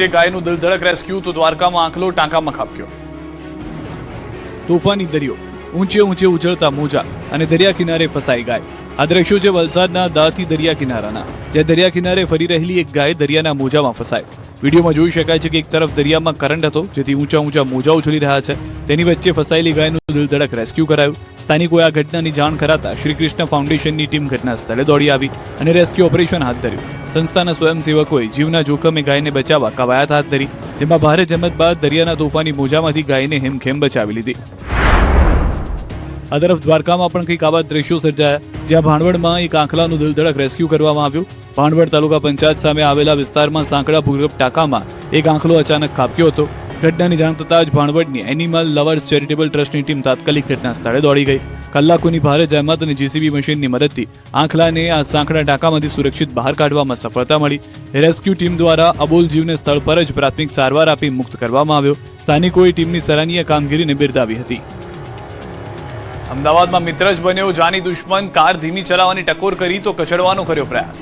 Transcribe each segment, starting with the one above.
વચ્ચે ગાયનું દિલધડક રેસ્ક્યુ તો દ્વારકામાં આંખલો ટાંકામાં ખાબક્યો. તોફાની દરિયો, ઊંચે ઊંચે ઉછળતા મોજા અને દરિયા કિનારે ફસાઈ ગાય. આ દ્રશ્યો છે વલસાડના દાથી દરિયા કિનારાના, જ્યાં દરિયા કિનારે ફરી રહેલી એક ગાય દરિયાના મોજામાં ફસાય. વિડીયોમાં જોઈ શકાય છે કે એક તરફ દરિયામાં કરંટ હતો, જેથી ઊંચા ઊંચા મોજા ઉછળી રહ્યા છે. તેની વચ્ચે ફસાયેલી ગાયનું દિલધડક રેસ્ક્યુ કરાયું. સ્થાનિકોએ આ ઘટનાની જાણ કરાતા શ્રી કૃષ્ણ ફાઉન્ડેશનની ટીમ ઘટના સ્થળે દોડી આવી અને રેસ્ક્યુ ઓપરેશન હાથ ધર્યું. સંસ્થાના સ્વયંસેવકોએ જીવના જોખમે ગાયને બચાવવા કવાયત હાથ ધરી, જેમાં ભારે જહેમત બાદ દરિયાના તોફાની મોજામાંથી ગાયને હેમખેમ બચાવી લીધી. આ તરફ દ્વારકામાં પણ કંઈક આવા દ્રશ્યો સર્જાયા, જ્યાં ભાણવડમાં એક આંખલાનું દિલધડક રેસ્ક્યુ કરવામાં આવ્યું. ભાણવડ તાલુકા પંચાયત સામે આવેલા વિસ્તારમાં સાંકડા ભૂગર્ભ ટાંકામાં એક આંખલો અચાનક ખાબક્યો હતો. ઘટનાની જાણ થતાં જ ભાણવડની એનિમલ લવર્સ ચેરિટેબલ ટ્રસ્ટની ટીમ તાત્કાલિક ઘટના સ્થળે દોડી ગઈ. કલાકોની ભારે જહેમત અને જેસીબી મશીનની મદદથી આંખલાને આ સાંકડા ટાંકામાંથી સુરક્ષિત બહાર કાઢવામાં સફળતા મળી. રેસ્ક્યુ ટીમ દ્વારા અબોલ જીવને સ્થળ પર જ પ્રાથમિક સારવાર આપી મુક્ત કરવામાં આવ્યો. સ્થાનિકોએ ટીમની સરાહનીય કામગીરીને બિરદાવી હતી. અમદાવાદમાં મિત્ર જ બન્યો જાની દુશ્મન, કાર ધીમી ચલાવવાની ટકોર કરી તો કચડવાનો કર્યો પ્રયાસ.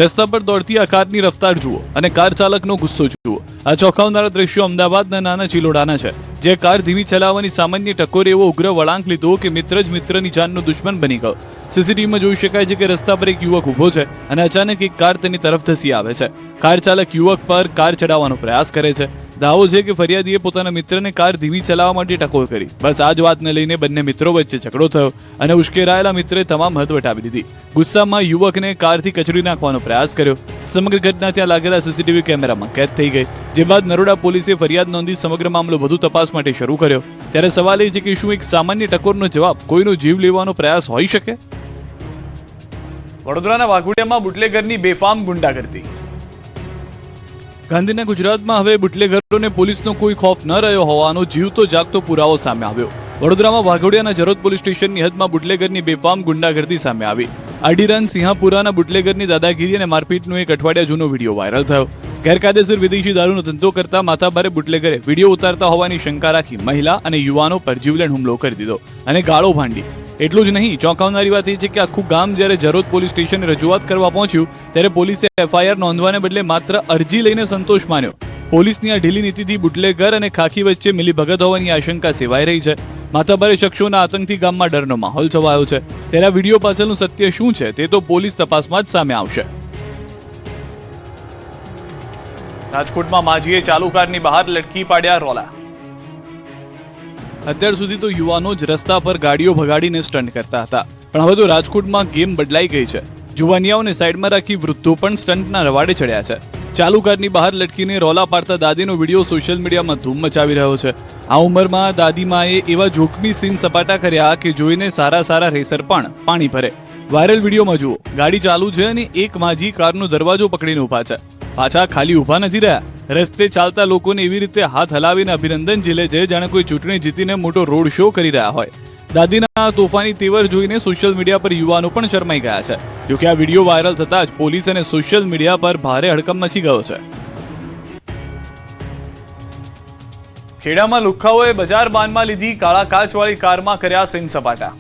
રસ્તા પર દોડતી આ કારની રફતાર જુઓ અને કાર ચાલકનો ગુસ્સો જુઓ. આ ચોંકાવનારા દ્રશ્યો અમદાવાદના નાના ચિલોડાના છે, જે કાર ધીમી ચલાવવાની સામાન્ય ટકોરે એવો ઉગ્ર વળાંક લીધો કે મિત્ર જ મિત્રની જાનનો દુશ્મન બની ગયો. સીસીટીવીમાં જોઈ શકાય છે કે રસ્તા પર એક યુવક ઉભો છે અને અચાનક એક કાર તેની તરફ ધસી આવે છે. કાર ચાલક યુવક પર કાર ચડાવવાનો પ્રયાસ કરે છે. દાવો છે કે ફરિયાદીએ પોતાના મિત્રને કાર ધીમી ચલાવવા માટે ટકોર કરી. બસ આ જ વાતને લઈને બંને મિત્રો વચ્ચે ઝઘડો થયો અને ઉશ્કેરાયેલા મિત્રે તમામ હદ વટાવી દીધી. ગુસ્સામાં યુવકને કારથી કચડી નાખવાનો પ્રયાસ કર્યો. સમગ્ર ઘટના ત્યાં લાગેલા સીસીટીવી કેમેરામાં કેદ થઈ ગઈ. જે બાદ નરોડા પોલીસે ફરિયાદ નોંધી સમગ્ર મામલો વધુ તપાસ માટે શરૂ કર્યો. ત્યારે સવાલ એ છે કે શું એક સામાન્ય ટકોરનો જવાબ કોઈનો જીવ લેવાનો પ્રયાસ હોઈ શકે? વડોદરાના વાઘોડિયામાં બુટલેગરની બેફામ ગુંડાગર્દી. ગાંધીના ગુજરાતમાં હવે બુટલેગરોને પોલીસનો કોઈ ખોફ ન રહ્યો હોવાનો જીવતો જાગતો પુરાવો સામે આવ્યો. વડોદરામાં વાઘોડિયાના જરોદ પોલીસ સ્ટેશનની હદમાં બુટલેગરની બેફામ ગુંડાગર્દી સામે આવી. આડીરાન સિંહાપુરાના બુટલેગરની દાદાગીરી અને મારપીટનો એક અઠવાડિયા જૂનો વિડીયો વાયરલ થયો. ગેરકાયદેસર વિદેશી દારૂનો ધંધો કરતા માથાભારે બુટલેગરે વિડીયો ઉતારતા હોવાની શંકા રાખી મહિલા અને યુવાનો પર જીવલેણ હુમલો કરી દીધો અને ગાળો ભાંડી. એટલું જ નહીં, ચોંકાવનારી વાત એ છે કે આખું ગામ જ્યારે જરોદ પોલીસ સ્ટેશને રજૂઆત કરવા પહોંચ્યું ત્યારે પોલીસે એફઆઈઆર નોંધવાને બદલે માત્ર અરજી લઈને સંતોષ માન્યો. પોલીસની આ ઢીલી નીતિથી બુટલેગર અને ખાખી વચ્ચે મિલીભગત હોવાની આશંકા સેવાઈ રહી છે. માથાભારે શખ્સોના આતંકથી ગામમાં ડરનો માહોલ છવાયો છે. ત્યારે આ વિડીયો પાછળનું સત્ય શું છે તે તો પોલીસ તપાસમાં જ સામે આવશે. રાજકોટમાં માજીએ ચાલુ કારની બહાર લટકી પાડ્યા રોલા. અત્યાર સુધી તો યુવાનો જ રસ્તા પર ગાડીઓ ભગાડીને સ્ટન્ટ કરતા હતા, પણ હવે તો રાજકોટમાં ગેમ બદલાઈ ગઈ છે. જુવાનિયાઓને સાઈડમાં રાખી વૃદ્ધો પણ સ્ટન્ટના રવાડે ચડ્યા છે. ચાલુ કારની બહાર લટકીને રોલા પાડતા દાદીનો વિડીયો સોશિયલ મીડિયામાં ધૂમ મચાવી રહ્યો છે. આ ઉંમરમાં દાદીમાએ એવા જોખમી સીન સપાટા કર્યા કે જોઈને સારા રેસર પણ પાણી ભરે. વાયરલ વિડીયોમાં જુઓ, ગાડી ચાલુ છે અને એક માજી કારનો દરવાજો પકડીને ઊભા છે. પાછા ખાલી ઊભા નથી રહ્યા, રસ્તે ચાલતા લોકોને એવી રીતે હાથ હલાવીને અભિનંદન ઝીલે છે જાણે કોઈ ચૂંટણી જીતીને મોટો રોડ શો કરી રહ્યા હોય. દાદીના તોફાની તેવર જોઈને સોશિયલ મીડિયા પર યુવાનો પણ શરમાઈ ગયા છે. જોકે આ વિડીયો વાયરલ થતાં જ પોલીસ અને સોશિયલ મીડિયા પર ભારે હડકંપ મચી ગયો છે. ખેડામાં લુખ્ખાઓએ બજાર બાનમાં લીધી કાળા કાચવાળી કારમાં કર્યા સીન સપાટા.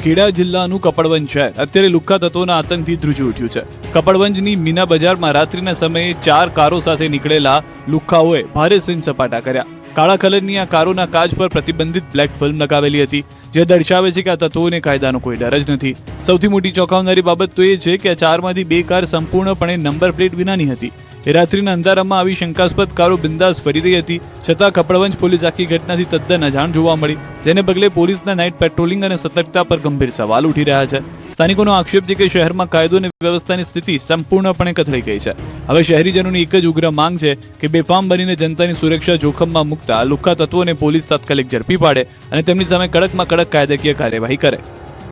ખેડા જિલ્લાનું કપડવંજ શહેર અત્યારે લુખ્ખા તત્વોના આતંકથી ધ્રુજી ઉઠ્યું છે. કપડવંજની મીના બજારમાં રાત્રિના સમયે 4 કારો સાથે નીકળેલા લુખ્ખાઓએ ભારે સીન સપાટા કર્યા. કાળા કલરની આ કારોના કાચ પર પ્રતિબંધિત બ્લેક ફિલ્મ લગાવેલી હતી, જે દર્શાવે છે કે આ તત્વોને કાયદાનો કોઈ ડર જ નથી. સૌથી મોટી ચોંકાવનારી બાબત તો એ છે કે આ 4માંથી 2 કાર સંપૂર્ણપણે નંબર પ્લેટ વિનાની હતી. રાત્રિના અંધારામાં આવી શંકાસ્પદ કારો બિંદાસ ફરી રહી હતી, છતાં કપડવંજ પોલીસ આખી ઘટનાથી તદ્દન અજાણ જોવા મળી, જેને પગલે પોલીસના નાઇટ પેટ્રોલિંગ અને સતર્કતા પર ગંભીર સવાલ ઉઠી રહ્યા છે. સ્થાનિકોનો આક્ષેપ છે કે શહેરમાં કાયદો અને વ્યવસ્થાની સ્થિતિ સંપૂર્ણપણે કથળી ગઈ છે. હવે શહેરીજનોની એક જ ઉગ્ર માંગ છે કે બેફામ બનીને જનતાની સુરક્ષા જોખમમાં મૂકતા લુખ્ખા તત્વોને પોલીસ તાત્કાલિક ઝડપી પાડે અને તેમની સામે કડકમાં કડક કાયદાકીય કાર્યવાહી કરે.